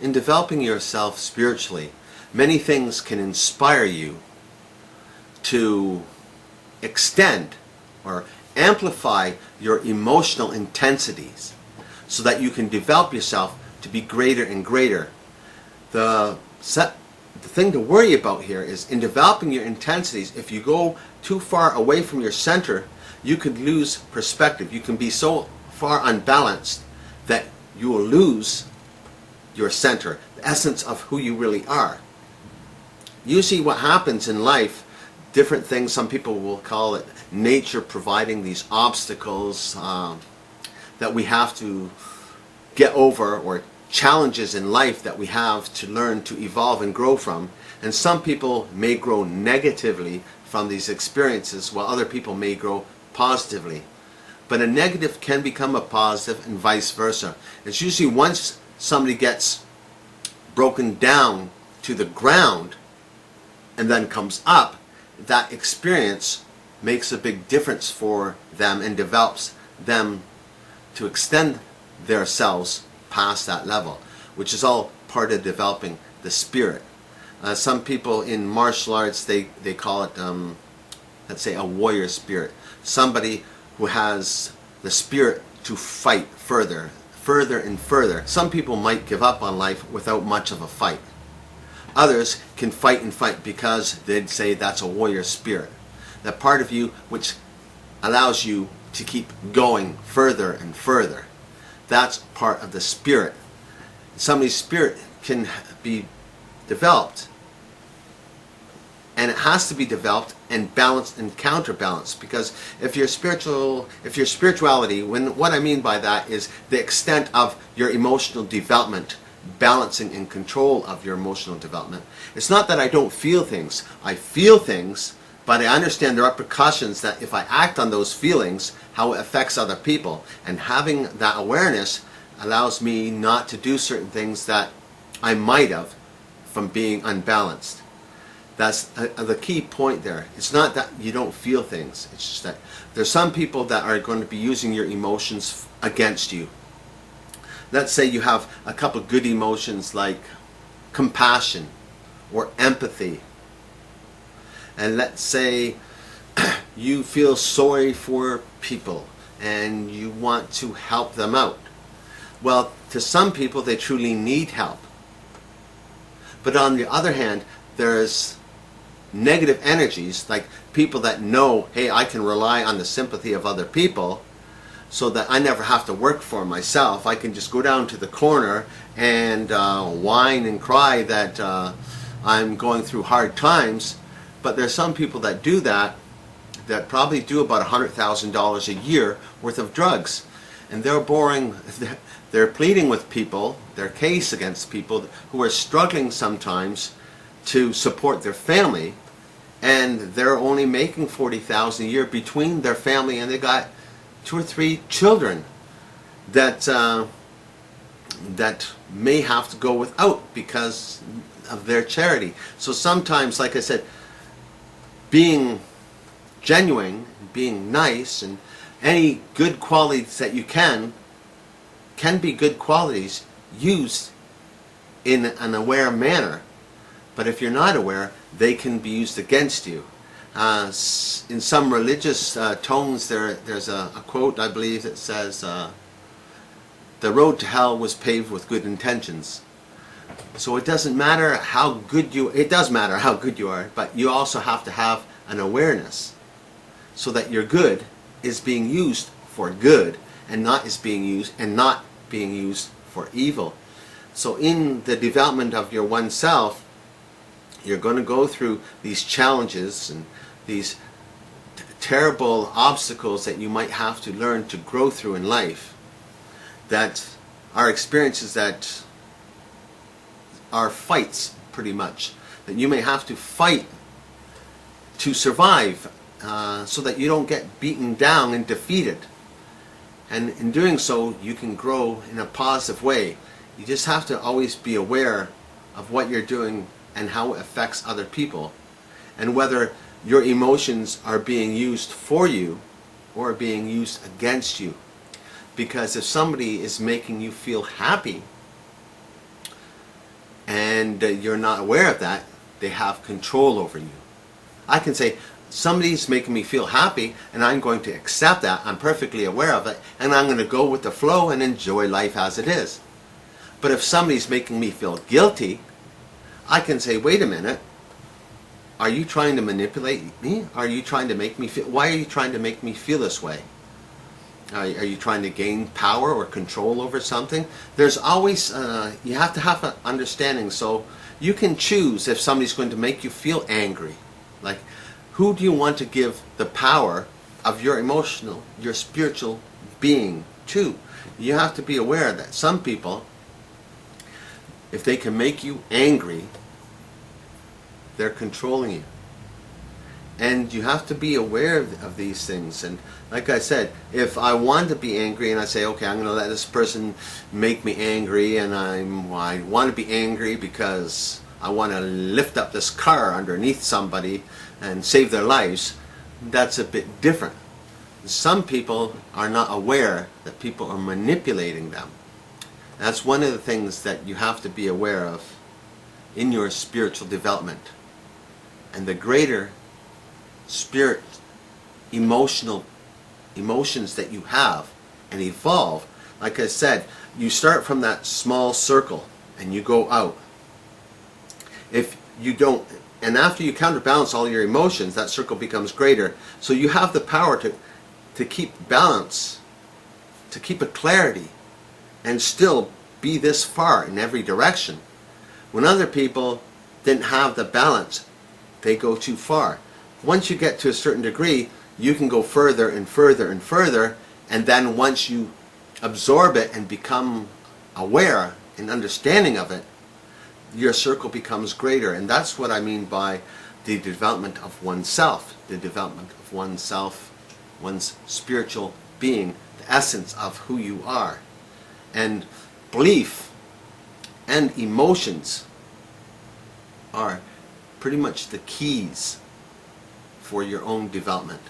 In developing yourself spiritually, many things can inspire you to extend or amplify your emotional intensities so that you can develop yourself to be greater and greater. The thing to worry about here is in developing your intensities, if you go too far away from your center, you could lose perspective. You can be so far unbalanced that you will lose your center, the essence of who you really are. Usually what happens in life, different things, some people will call it nature providing these obstacles that we have to get over, or challenges in life that we have to learn to evolve and grow from. And some people may grow negatively from these experiences, while other people may grow positively. But a negative can become a positive and vice versa. It's usually once somebody gets broken down to the ground and then comes up, that experience makes a big difference for them and develops them to extend their selves past that level, which is all part of developing the spirit. Some people in martial arts, they call it, let's say, a warrior spirit. Somebody who has the spirit to fight further and further. Some people might give up on life without much of a fight. Others can fight and fight because they'd say that's a warrior spirit. That part of you which allows you to keep going further and further. That's part of the spirit. Somebody's spirit can be developed, and it has to be developed and balanced and counterbalanced, because if your spirituality, what I mean by that is the extent of your emotional development, balancing and control of your emotional development. It's not that I don't feel things. I feel things, but I understand the repercussions that if I act on those feelings, how it affects other people. And having that awareness allows me not to do certain things that I might have from being unbalanced. That's the key point there. It's not that you don't feel things. It's just that there's some people that are going to be using your emotions against you. Let's say you have a couple good emotions like compassion or empathy. And let's say you feel sorry for people and you want to help them out. Well, to some people they truly need help. But on the other hand, there's negative energies, like people that know, hey, I can rely on the sympathy of other people so that I never have to work for myself. I can just go down to the corner and whine and cry that I'm going through hard times. But there's some people that do that probably do about $100,000 a year worth of drugs. And they're pleading with people, their case against people who are struggling sometimes to support their family, and they're only making $40,000 a year between their family, and they got 2 or 3 children that may have to go without because of their charity. So sometimes, like I said, being genuine, being nice, and any good qualities that you can be good qualities used in an aware manner. But if you're not aware, they can be used against you. In some religious tones, there's a quote, I believe, that says, the road to hell was paved with good intentions. So it doesn't matter how good it does matter how good you are, but you also have to have an awareness so that your good is being used for good and not being used for evil. So in the development of your oneself, you're going to go through these challenges and these terrible obstacles that you might have to learn to grow through in life, that are experiences that are fights, pretty much, that you may have to fight to survive, so that you don't get beaten down and defeated. And in doing so, you can grow in a positive way. You just have to always be aware of what you're doing and how it affects other people, and whether your emotions are being used for you or being used against you. Because if somebody is making you feel happy, and you're not aware of that, they have control over you. I can say, somebody's making me feel happy, and I'm going to accept that. I'm perfectly aware of it, and I'm going to go with the flow and enjoy life as it is. But if somebody's making me feel guilty, I can say, wait a minute, are you trying to manipulate me? Are you trying to make me feel, why are you trying to make me feel this way? Are you trying to gain power or control over something? There's always, you have to have an understanding. So you can choose if somebody's going to make you feel angry. Like, who do you want to give the power of your emotional, your spiritual being to? You have to be aware that some people, if they can make you angry, they're controlling you. And you have to be aware of these things. And like I said, if I want to be angry and I say, okay, I'm going to let this person make me angry, and I want to be angry because I want to lift up this car underneath somebody and save their lives, that's a bit different. Some people are not aware that people are manipulating them. That's one of the things that you have to be aware of in your spiritual development. And the greater spirit emotions that you have and evolve, like I said, you start from that small circle and you go out. If you don't, and after you counterbalance all your emotions, that circle becomes greater. So you have the power to keep balance, to keep a clarity, and still be this far in every direction. When other people didn't have the balance, they go too far. Once you get to a certain degree, you can go further and further and further, and then once you absorb it and become aware and understanding of it, your circle becomes greater. And that's what I mean by the development of oneself, the development of oneself, one's spiritual being, the essence of who you are. And belief and emotions are pretty much the keys for your own development.